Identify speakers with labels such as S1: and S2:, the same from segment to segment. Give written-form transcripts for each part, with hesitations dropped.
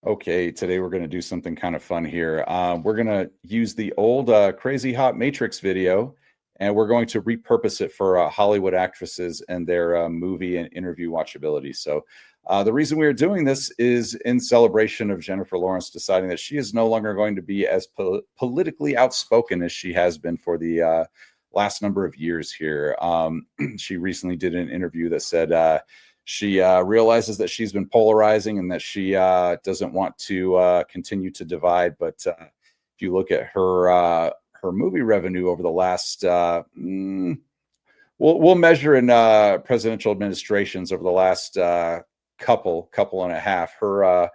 S1: Okay, today we're going to do something kind of fun here. We're going to use the old Crazy Hot Matrix video, and we're going to repurpose it for Hollywood actresses and their movie and interview watchability. So, the reason we are doing this is in celebration of Jennifer Lawrence deciding that she is no longer going to be as politically outspoken as she has been for the last number of years here. She recently did an interview that said, she realizes that she's been polarizing and that she doesn't want to continue to divide. But if you look at her movie revenue over the last, we'll measure in presidential administrations over the last couple and a half. Her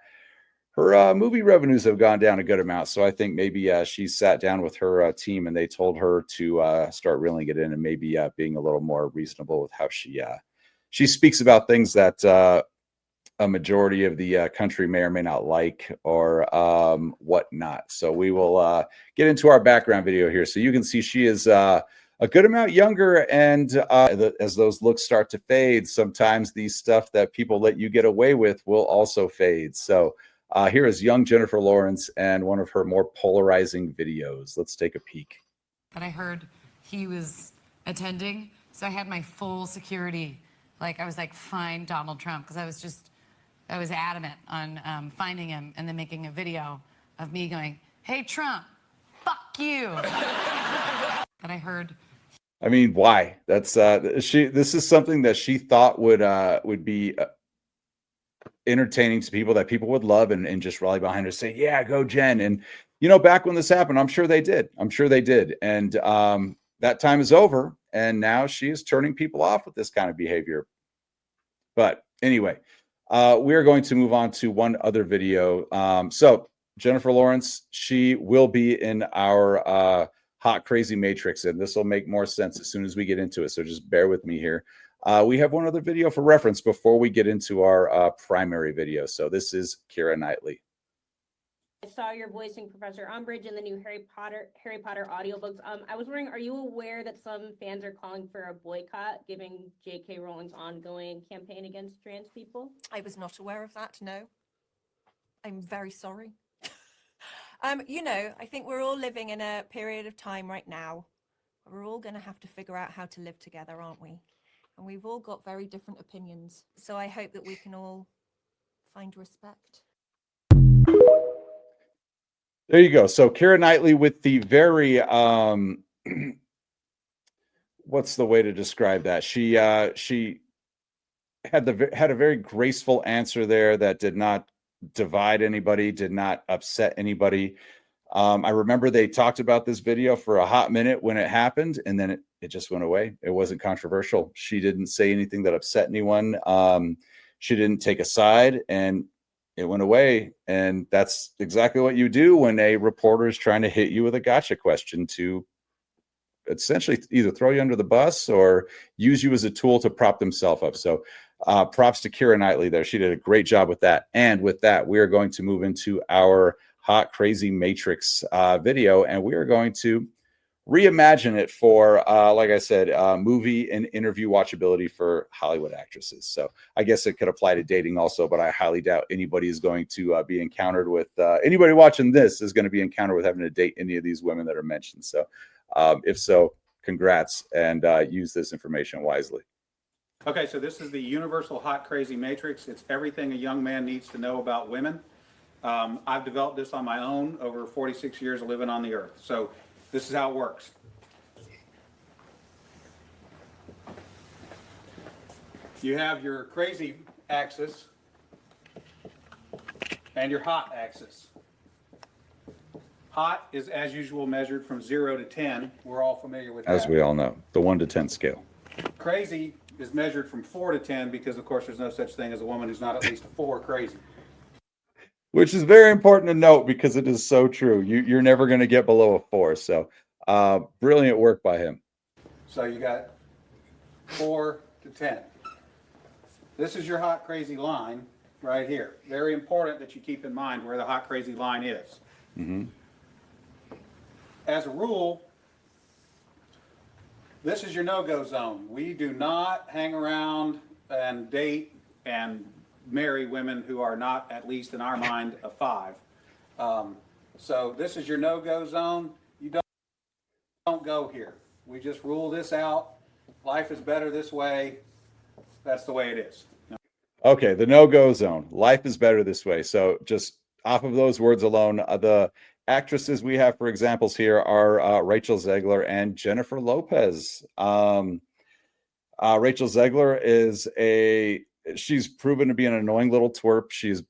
S1: movie revenues have gone down a good amount. So I think maybe she sat down with her team and they told her to start reeling it in and maybe being a little more reasonable with how she speaks about things that a majority of the country may or may not like or whatnot. So we will get into our background video here. So you can see she is a good amount younger. And as those looks start to fade, sometimes the stuff that people let you get away with will also fade. So here is young Jennifer Lawrence and one of her more polarizing videos. Let's take a peek.
S2: But I heard he was attending, so I had my full security. Like, I was like, find Donald Trump, because I was adamant on finding him and then making a video of me going, hey, Trump, fuck you. But I heard.
S1: I mean, why? That's this is something that she thought would be entertaining to people, that people would love and just rally behind her, say, yeah, go Jen. And, back when this happened, I'm sure they did. And that time is over. And now she is turning people off with this kind of behavior. But anyway, we are going to move on to one other video. So Jennifer Lawrence, she will be in our Hot Crazy Matrix, and this will make more sense as soon as we get into it. So just bear with me here. We have one other video for reference before we get into our primary video. So this is Keira Knightley.
S3: I saw your voicing Professor Umbridge in the new Harry Potter audiobooks. I was wondering, are you aware that some fans are calling for a boycott, given J.K. Rowling's ongoing campaign against trans people?
S4: I was not aware of that, no. I'm very sorry. I think we're all living in a period of time right now. We're all going to have to figure out how to live together, aren't we? And we've all got very different opinions. So I hope that we can all find respect.
S1: There you go. So Keira Knightley with the very what's the way to describe that? She had a very graceful answer there that did not divide anybody, did not upset anybody. I remember they talked about this video for a hot minute when it happened, and then it just went away. It wasn't controversial. She didn't say anything that upset anyone. She didn't take a side, and it went away. And that's exactly what you do when a reporter is trying to hit you with a gotcha question to essentially either throw you under the bus or use you as a tool to prop themselves up. So props to Keira Knightley there. She did a great job with that. And with that, we are going to move into our Hot Crazy Matrix video, and we are going to reimagine it for, like I said, movie and interview watchability for Hollywood actresses. So I guess it could apply to dating also, but I highly doubt anybody is going to be encountered with, anybody watching this is going to be encountered with having to date any of these women that are mentioned. So if so, congrats, and use this information wisely.
S5: Okay, so this is the Universal Hot Crazy Matrix. It's everything a young man needs to know about women. I've developed this on my own over 46 years of living on the earth. So this is how it works. You have your crazy axis and your hot axis. Hot is, as usual, measured from 0 to 10. We're all familiar with that.
S1: As we all know, the 1 to 10 scale.
S5: Crazy is measured from 4 to 10 because, of course, there's no such thing as a woman who's not at least a 4 crazy.
S1: Which is very important to note because it is so true. You're never going to get below a 4. So brilliant work by him.
S5: So you got 4 to 10. This is your hot crazy line right here. Very important that you keep in mind where the hot crazy line is.
S1: Mm-hmm.
S5: As a rule, this is your no-go zone. We do not hang around and date and marry women who are not, at least in our mind, a 5. So this is your no-go zone. You don't go here. We just rule this out. Life is better this way. That's the way it is.
S1: Okay, the no-go zone. Life is better this way. So just off of those words alone, the actresses we have for examples here are Rachel Zegler and Jennifer Lopez. Rachel Zegler she's proven to be an annoying little twerp. She's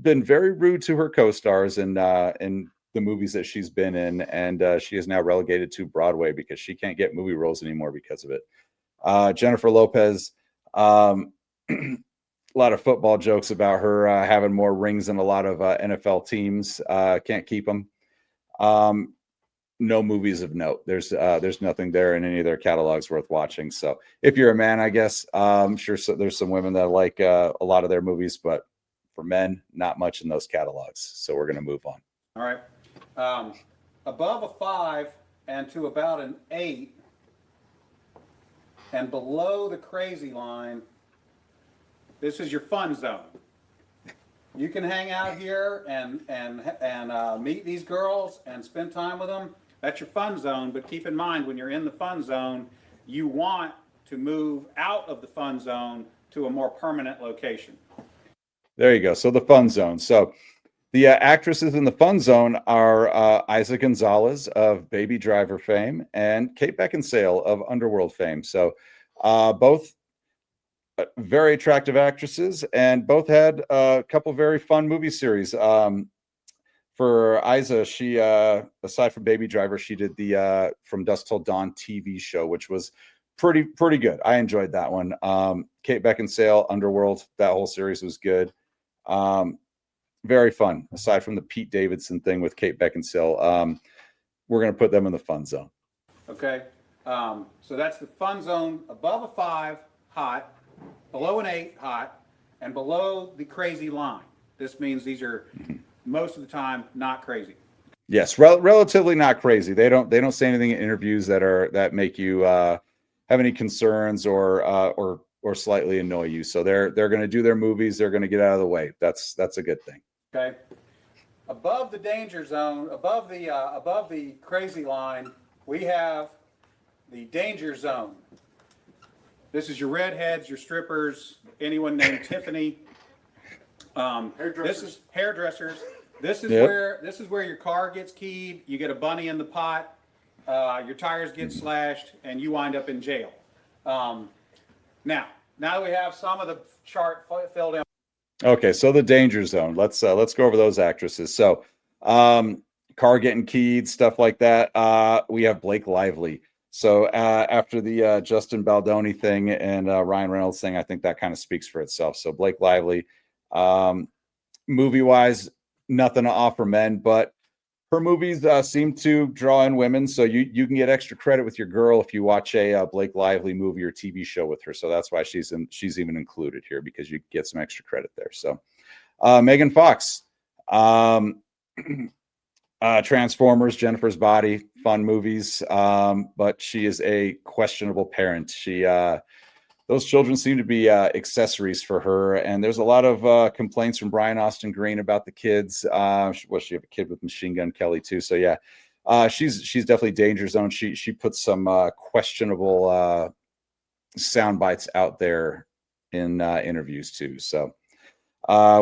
S1: been very rude to her co-stars in the movies that she's been in, and she is now relegated to Broadway because she can't get movie roles anymore because of it. Jennifer Lopez, a lot of football jokes about her having more rings than a lot of NFL teams. Can't keep them. No movies of note. There's nothing there in any of their catalogs worth watching. So if you're a man, I guess I'm sure there's some women that like a lot of their movies, but for men, not much in those catalogs. So we're going to move on.
S5: All right. Above a 5 and to about an 8 and below the crazy line, this is your fun zone. You can hang out here and meet these girls and spend time with them. That's your fun zone, but keep in mind when you're in the fun zone, you want to move out of the fun zone to a more permanent location.
S1: There you go. So the fun zone. So the actresses in the fun zone are Isa Gonzalez of Baby Driver fame and Kate Beckinsale of Underworld fame. So both very attractive actresses, and both had a couple very fun movie series. For Isa, she aside from Baby Driver, she did the From Dusk Till Dawn TV show, which was pretty good. I enjoyed that one. Kate Beckinsale, Underworld, that whole series was good. Very fun. Aside from the Pete Davidson thing with Kate Beckinsale, we're going to put them in the fun zone.
S5: Okay, so that's the fun zone. Above a 5, hot. Below an 8, hot. And below the crazy line. This means these are most of the time not crazy.
S1: Yes, relatively not crazy. They don't say anything in interviews that make you have any concerns or slightly annoy you. So they're going to do their movies. They're going to get out of the way. That's a good thing.
S5: Okay. Above the danger zone, above the crazy line, we have the danger zone. This is your redheads, your strippers, anyone named Tiffany. This is hairdressers. This is where your car gets keyed. You get a bunny in the pot. Your tires get slashed, and you wind up in jail. Now that we have some of the chart filled in.
S1: Okay, so the danger zone. Let's go over those actresses. So, car getting keyed, stuff like that. We have Blake Lively. So after the Justin Baldoni thing and Ryan Reynolds thing, I think that kind of speaks for itself. So Blake Lively, movie-wise, nothing to offer men, but her movies seem to draw in women. So you can get extra credit with your girl if you watch a Blake Lively movie or TV show with her. So that's why she's even included here, because you get some extra credit there. So Megan Fox, Transformers, Jennifer's Body, fun movies, but she is a questionable parent. Those children seem to be accessories for her, and there's a lot of complaints from Brian Austin Green about the kids. She have a kid with Machine Gun Kelly too, so yeah, she's definitely danger zone. She puts some questionable sound bites out there in interviews too. So.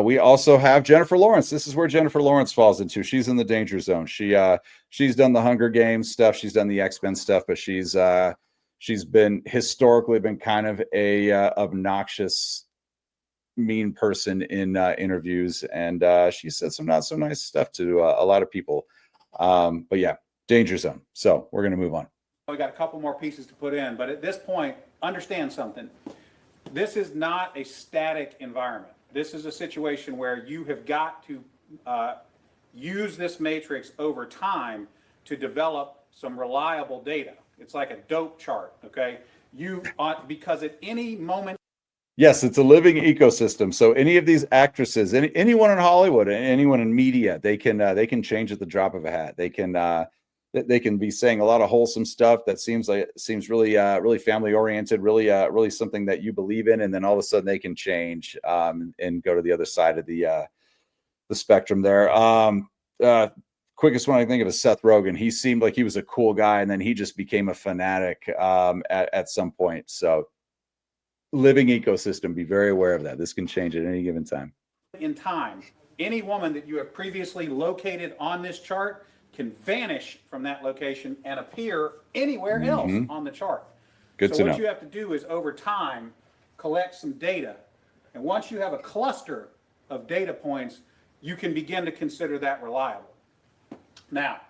S1: We also have Jennifer Lawrence. This is where Jennifer Lawrence falls into. She's in the danger zone. She's done the Hunger Games stuff. She's done the X-Men stuff, but she's historically been kind of a obnoxious, mean person in interviews, and she said some not so nice stuff to a lot of people. But yeah, danger zone. So we're going to move on.
S5: We got a couple more pieces to put in, but at this point, understand something. This is not a static environment. This is a situation where you have got to use this matrix over time to develop some reliable data. It's like a dope chart, okay? Because at any moment.
S1: Yes, it's a living ecosystem. So any of these actresses, anyone in Hollywood, anyone in media, they can change at the drop of a hat. They can they can be saying a lot of wholesome stuff that seems really really family oriented, really something that you believe in, and then all of a sudden they can change and go to the other side of the spectrum there. Quickest one I think of is Seth Rogen. He seemed like he was a cool guy, and then he just became a fanatic at some point. So living ecosystem, be very aware of that. This can change at any given time.
S5: In time, any woman that you have previously located on this chart can vanish from that location and appear anywhere else on the chart.
S1: Good
S5: so
S1: to
S5: what
S1: know.
S5: you have to do is over time collect some data, and once you have a cluster of data points, you can begin to consider that reliable. Now,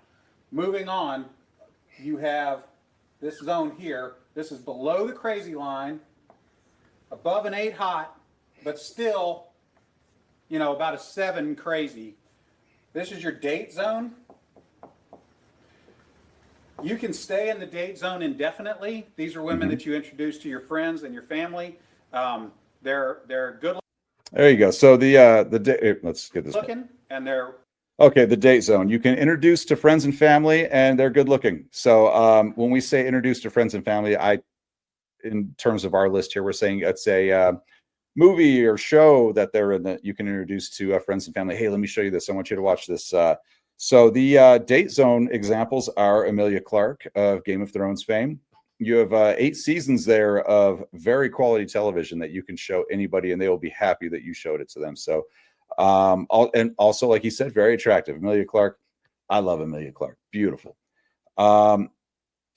S5: moving on, you have this zone here. This is below the crazy line, above an 8 hot, but still, you know, about a 7 crazy. This is your date zone. You can stay in the date zone indefinitely. These are women that you introduce to your friends and your family. They're good
S1: There you go. So let's get this
S5: looking, and they're
S1: okay. The date zone you can introduce to friends and family, and they're good looking. So when we say introduce to friends and family, in terms of our list here, we're saying it's a movie or show that they're in that you can introduce to friends and family. Hey, let me show you this. I want you to watch this. So the date zone examples are Emilia Clarke of Game of Thrones fame. You have 8 seasons there of very quality television that you can show anybody, and they will be happy that you showed it to them. So, and also, like he said, very attractive. Emilia Clarke. I love Emilia Clarke. Beautiful.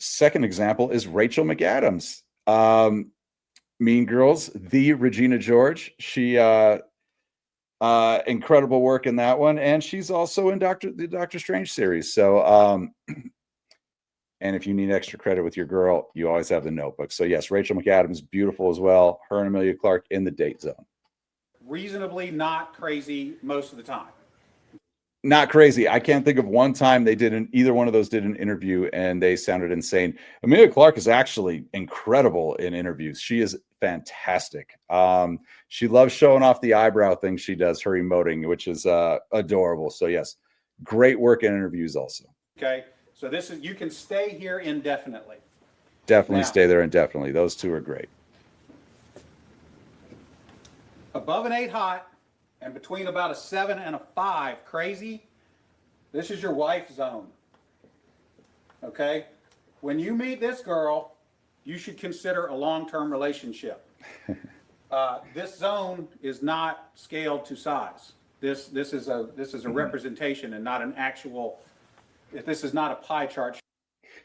S1: Second example is Rachel McAdams. Mean Girls, the Regina George. She incredible work in that one, and she's also in the Doctor Strange series. So and if you need extra credit with your girl, you always have the Notebook. So yes, Rachel McAdams, beautiful as well. Her and Emilia Clarke in the date zone.
S5: reasonably not crazy most of the time.
S1: Not crazy. I can't think of one time either one of those did an interview and they sounded insane. Emilia Clarke is actually incredible in interviews. She is fantastic. She loves showing off the eyebrow thing she does, her emoting, which is adorable. So yes, great work in interviews also.
S5: Okay, so you can stay here indefinitely.
S1: Definitely stay there indefinitely. Those two are great.
S5: Above an 8 hot and between about a 7 and a 5 crazy, this is your wife zone. Okay? When you meet this girl, you should consider a long-term relationship. This zone is not scaled to size. This is a representation and not an actual. This is not a pie chart.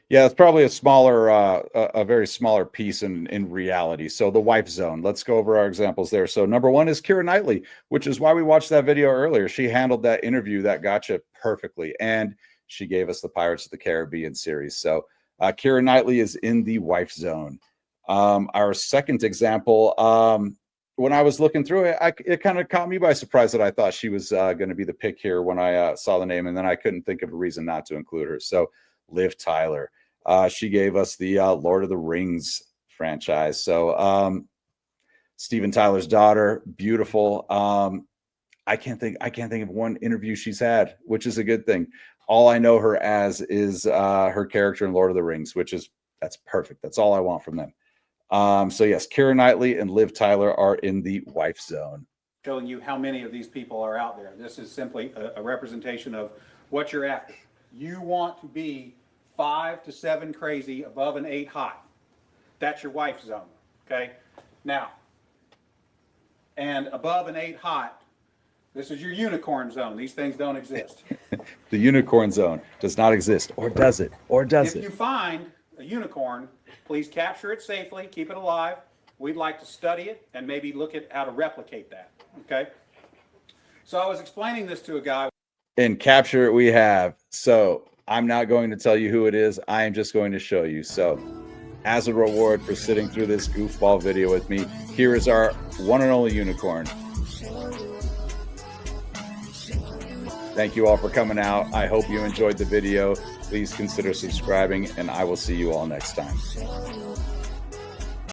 S1: Yeah, it's probably a very smaller piece in reality. So the wife zone, let's go over our examples there. So number one is Keira Knightley, which is why we watched that video earlier. She handled that interview, that gotcha perfectly. And she gave us the Pirates of the Caribbean series. So Keira Knightley is in the wife zone. Our second example, when I was looking through it, it kind of caught me by surprise that I thought she was going to be the pick here when I saw the name. And then I couldn't think of a reason not to include her. So Liv Tyler. She gave us the Lord of the Rings franchise. So Steven Tyler's daughter, beautiful. I can't think of one interview she's had, which is a good thing. All I know her as is her character in Lord of the Rings, that's perfect. That's all I want from them. So yes, Keira Knightley and Liv Tyler are in the wife zone.
S5: Showing you how many of these people are out there. This is simply a representation of what you're after. You want to be 5 to 7 crazy, above an 8 hot. That's your wife zone, okay? Now, and above an 8 hot, this is your unicorn zone. These things don't exist.
S1: The unicorn zone does not exist, or does it? Or does it?
S5: If you find a unicorn, please capture it safely, keep it alive. We'd like to study it and maybe look at how to replicate that, okay? So I was explaining this to a guy.
S1: And capture it we have. So I'm not going to tell you who it is. I am just going to show you. So as a reward for sitting through this goofball video with me, here is our one and only unicorn. Thank you all for coming out. I hope you enjoyed the video. Please consider subscribing, and I will see you all next time.